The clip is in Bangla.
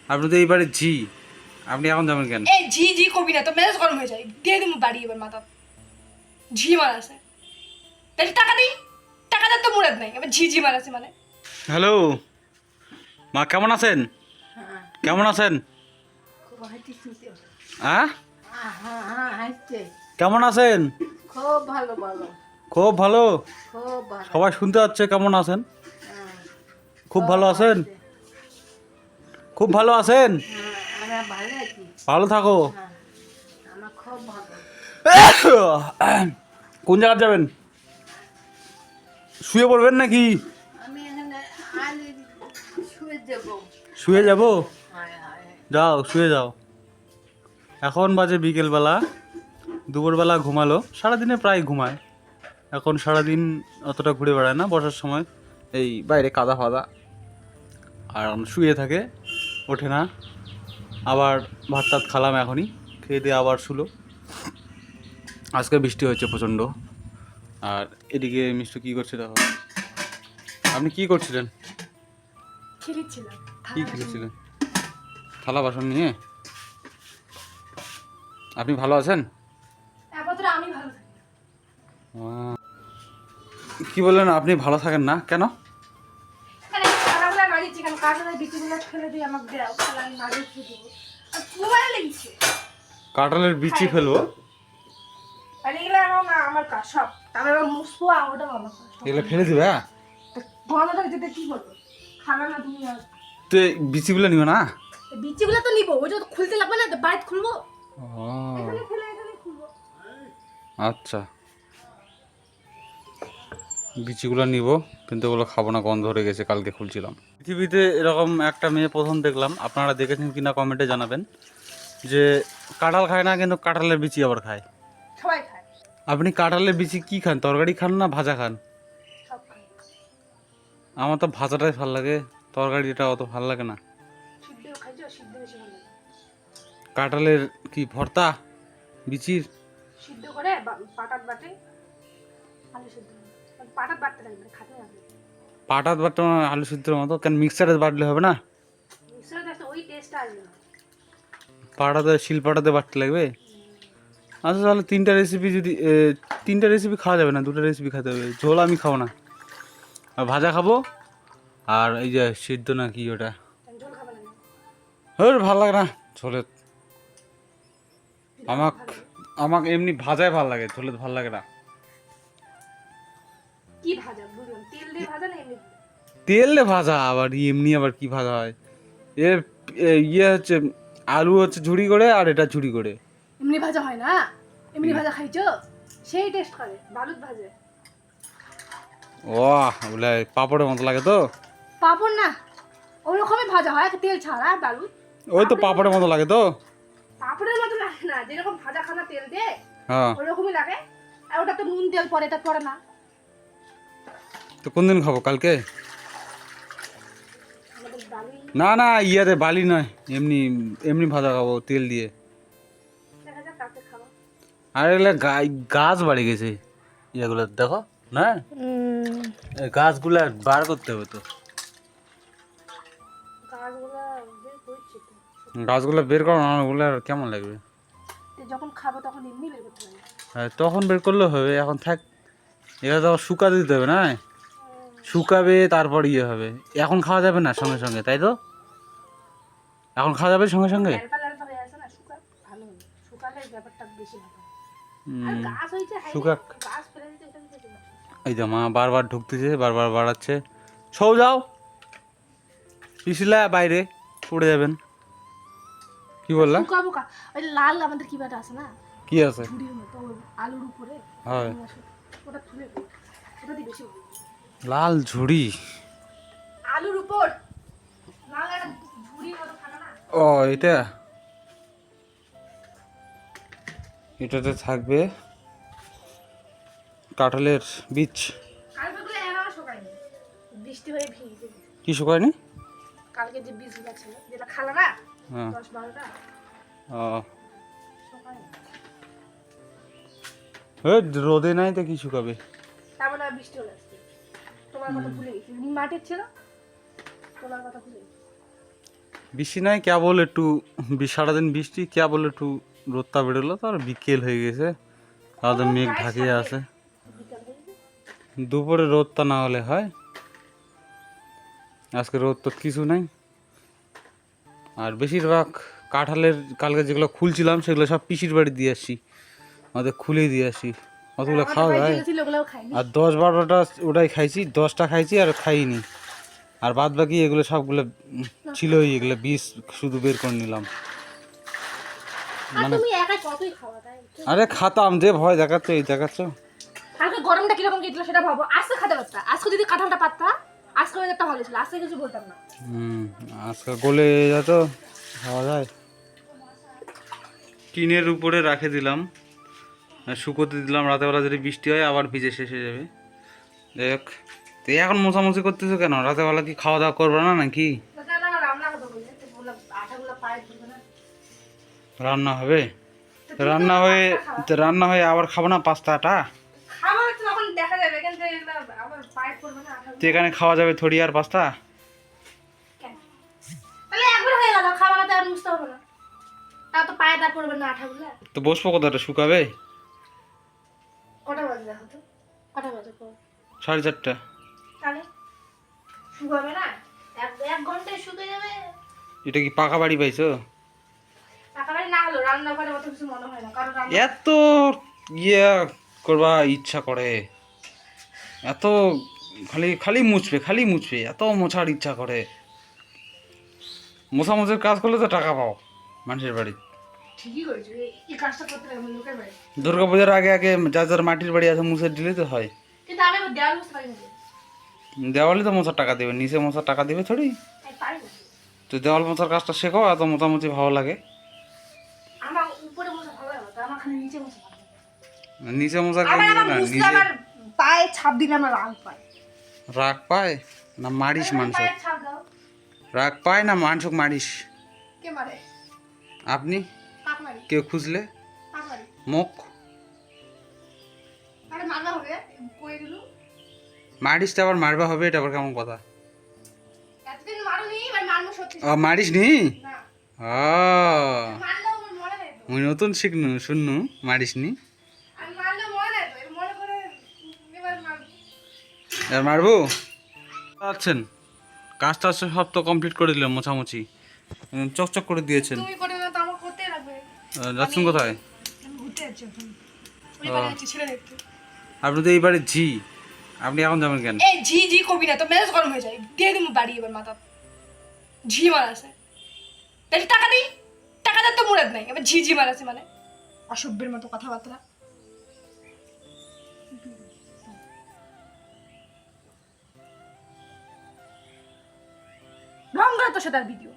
আপনি তো এইবারে ঝি, আপনি এখন যাবেন কেন? এই ঝি ঝি করবি না তো মেজাজ গরম হয়ে যায়, দিয়ে দিমু বাড়ি এবার মাথা ঝি মারাছে। তাহলে টাকা দিই, টাকা দেওয়ার তো মুরাদ নাই, এবার ঝি ঝি মারাছে মানে। হ্যালো মা, কেমন আছেন? কেমন আছেন? হ্যাঁ কেমন আছেন? খুব ভালো ভালো খুব ভালো। খুব ভালো সবাই শুনতে পাচ্ছে কেমন আছেন? খুব ভালো আছেন? খুব ভালো আছেন? আমরা ভালো আছি। ভালো থাকো। আমার খুব ভালো। কোন জায়গায় যাবেন? শুয়ে পড়বেন নাকি? আমি এখানে আলি শুয়ে দেবো। শুয়ে যাব? হায় হায় যাও শুয়ে যাও। এখন বাজে বিকেলবেলা, দুপুরবেলা ঘুমালো, সারাদিনে প্রায় ঘুমায়। এখন সারাদিন অতটা ঘুরে বেড়ায় না, বসার সময় এই বাইরে কাদা ফাদা, আর শুয়ে থাকে, ওঠে না। আবার ভাত টাত খালাম এখনই, খেয়ে দিয়ে আবার শুলো। আজকে বৃষ্টি হচ্ছে প্রচণ্ড। আর এদিকে মিষ্টি কী করছে দেখো। আপনি কি করছিলেন? খেলেছিলাম। কি খেলেছিলেন? থালা বাসন নিয়ে? আপনি ভালো আছেন? একমাত্র আমি ভালো থাকি। কি বললেন আপনি ভালো থাকেন না কেন? এখানে খানাগুলো মারিছি, কেন কাঁচা বিচিগুলো ফেলে দিয়ে আমাকে দেও, তাহলে আমি মারি খেয়ে দেবো। আর মোবাইল লেগেছে, কাঁঠালের বিচি ফেলবো? আর এগুলো আমার কাজ সব। তারপরে আমার মুসবো, ওটা আমার কাজ। এগুলো ফেলে দিবে? গন্ধটা যেতে কি করবো? খাবে না তুমি আর। তো এই বিচিগুলো নিও না? বিচিগুলো তো নিবো, ওইটা তো খুলতে লাগবে না, বাড়িতে খুলবো। ও এখানে খুলে এখানে খুলবো। আচ্ছা, বিচিগুলো নিব, কিন্তু ওগুলো খাবো না, গন্ধ ধরে গেছে, কালকে খুলছিলাম। পৃথিবীতে এরকম একটা মেয়ে প্রথম দেখলাম, আপনারা দেখেছেন কিনা কমেন্টে জানাবেন, যে কাঁঠাল খায় না কিন্তু কাঁঠালের বিচি আবার খায়। সবাই খায়। আপনি কাঁঠালের বিচি কি খান, তরকারি খান না ভাজা খান? সব খায়। আমার তো ভাজাটাই ভালো লাগে, তরকারিটা অত ভালো লাগে না। সিদ্ধ খাইছো, সিদ্ধ বেশি ভালো লাগে। কাঁঠালের কি ভর্তা বিচির? সিদ্ধ করে পাটাত বাটে, আলু সিদ্ধ পাটাত বাটতে লাগবে, খাতে লাগবে। পাটাত বাটতে আলু সিদ্ধের মতো কেন, মিক্সারে বাটলে হবে না? মিক্সারে দেখো ওই টেস্টটা আসবে না। পাটাতে, শিলপাটাতে বাটতে লাগবে। আচ্ছা তাহলে তিনটা রেসিপি যদি তিনটা রেসিপি খাওয়া যাবে না, দুটো রেসিপি খেতে হবে। ঝোল আমি খাবো না, আর ভাজা খাবো, আর এই যে সিদ্ধ না কি ওটা, ঝোল খাবে না। ভালো লাগে না ঝোলে। আমাকে এমনি ভাজাই ভালো লাগে, ঝোলে ভালো লাগে না। কি ভাজা বুঝলাম, তেল দিয়ে ভাজা না এমনি? তেল দিয়ে ভাজা, আবার এমনি আবার কি ভাজা হয়? এ ইয়ে হচ্ছে আলু হচ্ছে ঝুড়ি করে, আর এটা ঝুড়ি করে। এমনি ভাজা হয় না, এমনি ভাজা খাইছো, সেই টেস্ট করে বালুত ভাজে। ও বলে পাপড়ের মতো লাগে তো? পাপড় না, ওরকমই ভাজা হয়, তেল ছাড়া বালুত। ওই তো পাপড়ের মতো লাগে তো? পাপড়ের মতো লাগে না, যেরকম ভাজা খানা তেল দিয়ে হ্যাঁ, ওরকমই লাগে। আর ওটা তো নুন তেল পরে, এটা পরে না। তো কোন দিন খাবো, কালকে? আমাদের বালি না না, ইয়াতে বালি নয়, এমনি এমনি ভাজা খাবো তেল দিয়ে। দেখা যাক কাকে খাবো। আর এগুলো গাছ বাড়ি গেছে, এগুলো দেখো না, এই গাছগুলো বার করতে হবে তো। গাছগুলো বের করছি তো, গাছগুলো বের করো না, ওগুলো আর কেমন লাগবে? যখন খাবো তখন এমনি বের করতে হবে। হ্যাঁ, তখন বের করলেও হবে, এখন থাক। এটা তো শুকাতে দিতে হবে না, শুকাবে তারপর ইয়ে হবে। এখন খাওয়া যাবে না সঙ্গে সঙ্গে, তাই তো? এখন খাওয়া যাবে সঙ্গে সঙ্গে? ল্যালপা ল্যালপা হয়ে আছে না, ভালো হবে, শুকালে ব্যাপারটা বেশি ভালো হয়। আর গাছ হয়েছে, শুকাক। গাছ ফেলে দিতে ওখান থেকে চলে আসে। এই যে মা বারবার ঢুকতেছে, বারবার বাড়াচ্ছে। সৌ যাও, পিছলা বাইরে পড়ে যাবেন। কি বললা? শুকাবো ওই লাল আমাদের কি বাটা আছে না, কি আছে? ঝুড়ির মতো, ওই আলুর উপরে হয় ওটা তুলে দিই, ওটা দিয়ে বেশি হবে। লাল ঝুড়ি? আলুর উপর লাল একটা ঝুড়ির মতো থাকে না। ও এটা, এটাতে থাকবে কাঁঠালের বীজ। কালকেগুলো এনাও শুকায়নি, বৃষ্টি হয়ে ভিজে। কি শুকায়নি? কালকে যে বীজগুলো ছিল, যেটা খালা না, হ্যাঁ, 10-12টা ও শুকায়নি। রোদে নাই তো কি শুকাবে? তারপরে আর বৃষ্টি হলে আসবে। তোমার কথা ভুলে গেছি, মাটির ছিল, তোমার কথা ভুলে গেছি। বৃষ্টি নাই, কেবল একটু সারাদিন বৃষ্টি, কেবল একটু রোদটা বেরোলো, তার বিকেল হয়ে গেছে, তাহলে মেঘ ঢাকিয়ে আছে। দুপুরে রোদটা না হলে হয়, আজকে রোদ তো কিছু নাই। আর বেশিরভাগ কাঁঠালের কালকে যেগুলো খুলছিলাম সেগুলো সব পিসির বাড়ি দিয়ে আসছি, আমাদের খুলে দিয়ে আসি, অতগুলো খাওয়া যায়। আর 10-12টা ওটাই খাইছি, 10টা খাইছি আর খাইনি। আর বাদ বাকি এগুলো সবগুলো ছিলই, এগুলো বীজ শুধু বের করে নিলাম। মানে তুমি একাই কতই খাওয়া তাই? আরে খাতাম, যে ভয় দেখাচ্ছ, এই দেখাচ্ছ। কালকে গরমটা কিরকম গেছিল সেটা ভাবো, আজকে খেতে পারতা, আজকে যদি কাঁঠালটা পারতা আজকে ওয়েদারটা ভালো ছিল, আজকে কিছু বলতাম না। আজকে গলে যেত, খাওয়া যায়। টিনের উপরে রাখে দিলাম, শুকোতে দিলাম, রাতেবেলা যদি বৃষ্টি হয় আবার ভিজে শেষ হয়ে যাবে। দেখ, তো এখন মোছামুছি করতেছো কেন? রাতেবেলা কি খাওয়া দাওয়া করবে না নাকি? রান্না করবো বলে তো বললাম আটাগুলো পায়ে ধরবে না। রান্না হবে, রান্না হয়ে আবার খাবো না পাস্তাটা? খাবার তো তখন দেখা যাবে, কিন্তু এগুলো আবার পায়ে পড়বে না আঠাগুলো। তো এখানে খাওয়া যাবে থরি আর পাস্তা? কেন? তাহলে একবার হয়ে গেল, খাবারটা আর মুছতে হবে না, তা তো পায়ে দা পড়বে না আঠাগুলো। তো বসবো কোথাটা, শুকাবে? কটা বাজে দেখো তো, কটা বাজে? 4:30। তাহলে শুকাবে না? এক ঘন্টায় শুকিয়ে যাবে। এটা কি পাকা বাড়ি পাইছো? একেবারে না হলো রান্না করে অত কিছু মনে হয় না, কারণ এত ইয়ে করবা ইচ্ছা করে, এত খালি খালি মুছবে, খালি মুছবে, এত মোছার ইচ্ছা করে। মোছামুছির কাজ করলে তো টাকা পাও মানুষের বাড়ি। ঠিকই করেছো, এই কাজটা করতে লাগবে লোকের বাড়ি। দুর্গা পূজার আগে আগে যার যার মাটির বাড়ি আছে মুছে দিলে তো হয়। কিন্তু আমি আবার দেওয়াল মুছতে পারি না। দেওয়ালে তো মোছার টাকা দেবে, নিচে মোছার টাকা দেবে থোড়ি। আমি পারি না। তো দেওয়াল মোছার কাজটা শেখো, এত মোছামুছি ভালো লাগে। আমার উপরে মোছা ভালো লাগে না, আমার খালি নিচে মোছা ভালো লাগে। নিচে মোছার কাজ আমার দিবে আমার না, মুছলে নিজে আমার পায়ে ছাপ দিলে আমার রাগ পায়। রাগ পায় না মারিস মাংস? পায়ে ছাপ দাও। রাগ পায় না মাংসক মারিস? কে মারে? আপনি পাক মারি, কেউ খুঁজলে পাক মারি। মুখ আরে মারবা হবে, কই দিলু? মারিস তো আবার মারবা হবে, এটা আবার কেমন কথা? এতদিন মারুনি, এবার মারবো সত্যি। ও মারিস নি? না, ও মারলেও আমার মনে নেই তো। মুই নতুন শিখনু শুননু মারিস নি। আমি মারলেও মনে নেই তো, এবার মনে করে এবার মারবো। আর মারবো আছেন, কাজটা সব তো কমপ্লিট করে দিলাম, মোছামুছি চকচক করে দিয়েছেন। তুমি করে না তো আমার করতেই লাগবে। যাচ্ছেন কোথায়? আমি ঘুরতে যাচ্ছি এখন, ওই বাড়ি যাচ্ছি ছেলে দেখতে। আপনি তো এই বাড়ির ঝি, আপনি এখন যাবেন কেন? এই জি জি কবি না তো, মেজাজ গরম হয়ে যায়, দিয়ে দিমু বাড়ি এবার মাথা। ঝি মারাছে, তাহলে টাকা দিই, টাকা দেওয়ার তো মুরাদ নাই, এবার ঝি ঝি মারাছে মানে অসভ্যের মতো কথাবার্তা। রং করে তো সে তার ভিডিও।